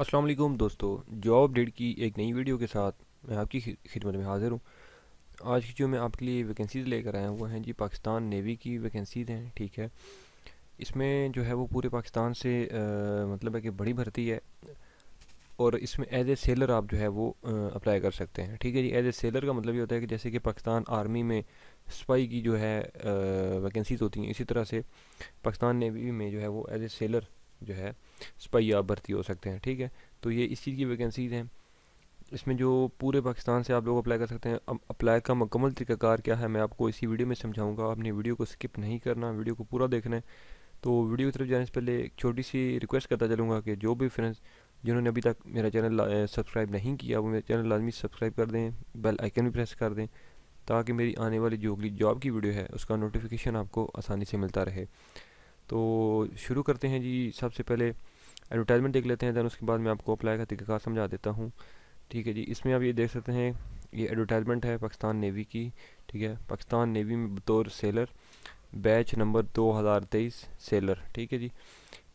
अस्सलाम वालेकुम दोस्तों। जॉब अपडेट की एक नई वीडियो के साथ मैं आपकी खिदमत में हाज़िर हूँ। आज की जो मैं आपके लिए वैकेंसीज़ लेकर आया हुआ हैं जी, पाकिस्तान नेवी की वैकेंसीज़ हैं। ठीक है, इसमें जो है वो पूरे पाकिस्तान से मतलब है कि बड़ी भर्ती है। और इसमें एज ए सेलर आप जो है वो अप्लाई कर सकते हैं। ठीक है जी, एज ए सेलर का मतलब ये होता है कि जैसे कि पाकिस्तान आर्मी में स्पाई की जो है वैकेंसीज़ होती हैं, इसी तरह से पाकिस्तान नेवी में जो है वो एज ए सेलर जो है स्पाई आप भर्ती हो सकते हैं। ठीक है, तो ये इस चीज़ की वैकेंसीज़ हैं। इसमें जो पूरे पाकिस्तान से आप लोग अप्लाई कर सकते हैं। अब अप्लाई का मुकम्मल तरीकाकार क्या है मैं आपको इसी वीडियो में समझाऊंगा। आपने वीडियो को स्किप नहीं करना, वीडियो को पूरा देखना है। तो वीडियो की तरफ जाने से पहले एक छोटी सी रिक्वेस्ट करता चलूँगा कि जो भी फ्रेंड्स जिन्होंने अभी तक मेरा चैनल सब्सक्राइब नहीं किया वो मेरा चैनल लाजमी सब्सक्राइब कर दें, बेल आइकन भी प्रेस कर दें, ताकि मेरी आने वाली जो अगली जॉब की वीडियो है उसका नोटिफिकेशन आपको आसानी से मिलता रहे। तो शुरू करते हैं जी। सबसे पहले एडवर्टाइजमेंट देख लेते हैं, दैन उसके बाद मैं आपको अप्लाई का तरीका समझा देता हूँ। ठीक है जी, इसमें आप ये देख सकते हैं, ये एडवर्टाइजमेंट है पाकिस्तान नेवी की। ठीक है, पाकिस्तान नेवी में बतौर सेलर, बैच नंबर 2023 सेलर। ठीक है जी,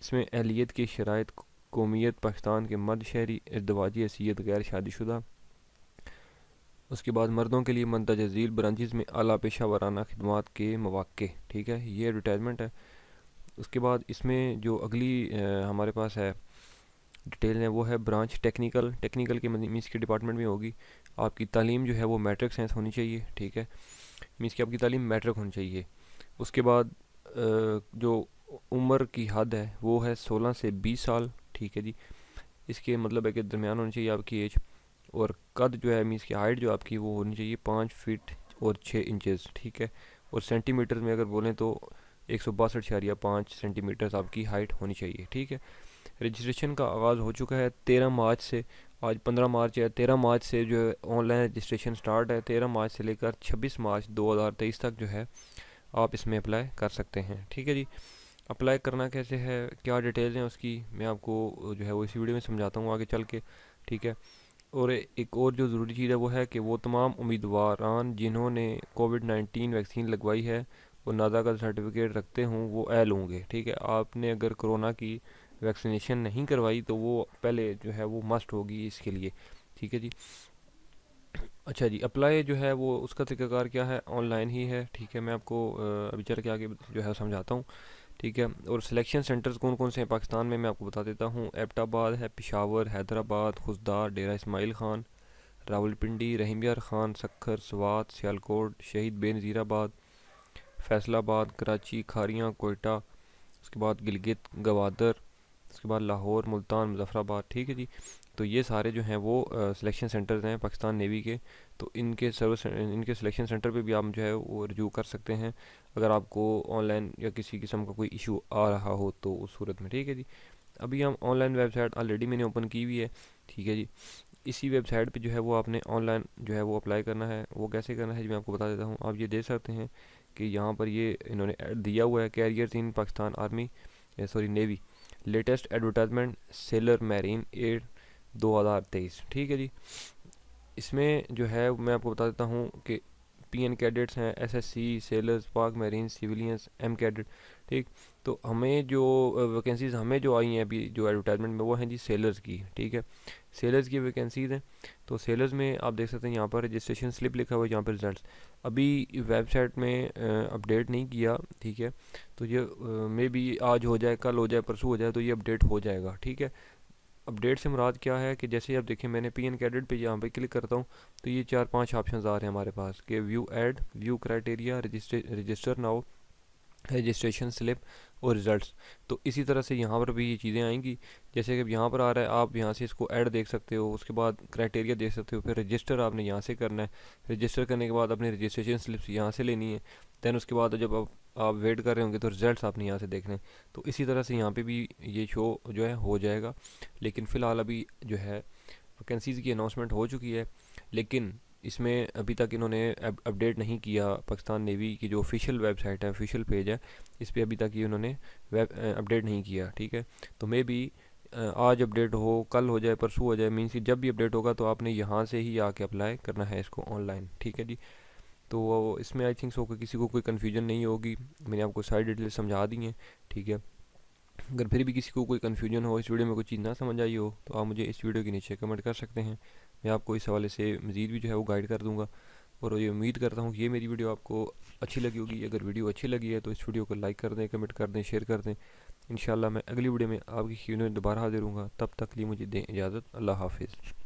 इसमें अहलियत की शराइत, कौमियत पाकिस्तान के मर्द शहरी, इर्दवाजी हैसियत गैर शादीशुदा। उसके बाद मर्दों के लिए मंतज झील ब्रांचेस में आला पेशा वाराना खिदमात के मौक़े। ठीक है, ये एडवर्टाइजमेंट है। उसके बाद इसमें जो अगली हमारे पास है डिटेल है, वो है ब्रांच टेक्निकल। टेक्निकल के मीन्स की डिपार्टमेंट में होगी। आपकी तालीम जो है वो मैट्रिक साइंस होनी चाहिए। ठीक है, मीन्स की आपकी तालीम मैट्रिक होनी चाहिए। उसके बाद जो उम्र की हद है वो है 16 से 20 साल। ठीक है जी, इसके मतलब है कि दरमियान होनी चाहिए आपकी एज। और कद जो है मीन्स की हाइट जो आपकी वो होनी चाहिए 5 फीट और 6 इंचज़। ठीक है, और सेंटीमीटर में अगर बोलें तो 162.5 सेंटीमीटर आपकी हाइट होनी चाहिए। ठीक है, रजिस्ट्रेशन का आगाज़ हो चुका है 13 मार्च से। आज 15 मार्च है, 13 मार्च से जो है ऑनलाइन रजिस्ट्रेशन स्टार्ट है। 13 मार्च से लेकर 26 मार्च 2023 तक जो है आप इसमें अप्लाई कर सकते हैं। ठीक है जी, अप्लाई करना कैसे है, क्या डिटेल्स हैं उसकी मैं आपको जो है वो इसी वीडियो में समझाता हूँ आगे चल के। ठीक है, और एक और जो ज़रूरी चीज़ है वो है कि वो तमाम उम्मीदवारान जिन्होंने कोविड-19 वैक्सीन लगवाई है वो नादा का सर्टिफिकेट रखते हों वो एल होंगे। ठीक है, आपने अगर कोरोना की वैक्सीनेशन नहीं करवाई तो वो पहले जो है वो मस्ट होगी इसके लिए। ठीक है जी। अच्छा जी, अप्लाई जो है वो उसका तरीकाकार क्या है, ऑनलाइन ही है। ठीक है, मैं आपको अभी चल के आगे जो है समझाता हूँ। ठीक है, और सिलेक्शन सेंटर्स कौन कौन से हैं पाकिस्तान में मैं आपको बता देता हूँ। एबटाबाद है, पेशावर, हैदराबाद, खुजदार, डेरा इस्माइल ख़ान, रावलपिंडी, रहीम यार ख़ान, सक्खर, स्वात, सियालकोट, शहीद बेनज़ीराबाद, फैसलाबाद, कराची, खारियाँ, कोयटा। उसके बाद गिलगित, गवादर, उसके बाद लाहौर, मुल्तान, मुजफ़्फ़राबाद। ठीक है जी, तो ये सारे जो हैं वो सिलेक्शन सेंटर्स हैं पाकिस्तान नेवी के। तो इनके सिलेक्शन सेंटर पे भी आप जो है वो रजू कर सकते हैं अगर आपको ऑनलाइन या किसी किस्म का कोई इशू आ रहा हो तो उस सूरत में। ठीक है जी, अभी हम ऑनलाइन वेबसाइट ऑलरेडी मैंने ओपन की हुई है। ठीक है जी, इसी वेबसाइट पे जो है वो आपने ऑनलाइन जो है वो अप्लाई करना है। वो कैसे करना है जी मैं आपको बता देता हूँ। आप ये देख सकते हैं कि यहाँ पर ये इन्होंने दिया हुआ है, careers in Pakistan army, sorry navy, latest advertisement sailor marine ad 2023। ठीक है जी, इसमें जो है मैं आपको बता देता हूँ कि पीएन कैडेट्स हैं, एसएससी, सेलर्स, पाक मैरीन, सिविलियंस, एम कैडेट। ठीक, तो हमें जो वैकेंसीज़ हमें जो आई हैं अभी जो एडवर्टाइजमेंट में वो हैं जी सेलर्स की। ठीक है, सेलर्स की वैकेंसीज़ हैं। तो सेलर्स में आप देख सकते हैं यहाँ पर रजिस्ट्रेशन स्लिप लिखा हुआ है, यहाँ पर रिजल्ट्स अभी वेबसाइट में अपडेट नहीं किया। ठीक है, तो ये मे बी आज हो जाए, कल हो जाए, परसों हो जाए, तो ये अपडेट हो जाएगा। ठीक है, अपडेट से मुराद क्या है कि जैसे आप देखें मैंने पीएन कैडेट पे यहाँ पे क्लिक करता हूँ तो ये 4-5 ऑप्शन आ रहे हैं हमारे पास कि view add, view criteria, register now, registration slip और रिजल्ट्स। तो इसी तरह से यहाँ पर भी ये चीज़ें आएंगी। जैसे कि यहाँ पर आ रहा है, आप यहाँ से इसको ऐड देख सकते हो, उसके बाद क्राइटेरिया देख सकते हो, फिर रजिस्टर आपने यहाँ से करना है। रजिस्टर करने के बाद अपनी रजिस्ट्रेशन स्लिप्स यहाँ से लेनी है। दैन उसके बाद जब आप वेट कर रहे होंगे तो रिजल्ट्स आपने यहाँ से देखने हैं। तो इसी तरह से यहाँ पे भी ये शो जो है हो जाएगा। लेकिन फ़िलहाल अभी जो है वैकेंसीज़ की अनाउंसमेंट हो चुकी है, लेकिन इसमें अभी तक इन्होंने अपडेट नहीं किया। पाकिस्तान नेवी की जो ऑफिशियल वेबसाइट है, ऑफिशियल पेज है, इस पर अभी तक ये उन्होंने वेब अपडेट नहीं किया। ठीक है, तो मे बी आज अपडेट हो, कल हो जाए, परसों हो जाए, मीन्स कि जब भी अपडेट होगा तो आपने यहाँ से ही आके अप्लाई करना है इसको ऑनलाइन। ठीक है जी, तो इसमें आई थिंक सो कि किसी को कोई कन्फ्यूजन नहीं होगी, मैंने आपको सारी डिटेल समझा दी हैं। ठीक है, अगर फिर भी किसी को कोई कन्फ्यूजन हो, इस वीडियो में कोई चीज़ ना समझ आई हो, तो आप मुझे इस वीडियो के नीचे कमेंट कर सकते हैं। मैं आपको इस हवाले से मज़ीद भी जो है वो गाइड कर दूँगा। और ये उम्मीद करता हूँ कि ये मेरी वीडियो आपको अच्छी लगी होगी। अगर वीडियो अच्छी लगी है तो इस वीडियो को लाइक कर दें, कमेंट कर दें, शेयर कर दें। इंशाल्लाह मैं अगली वीडियो में आपकी वीडियो में दोबारा हाजिर हूँगा। तब तक के लिए मुझे दें इजाज़त। अल्लाह हाफिज़।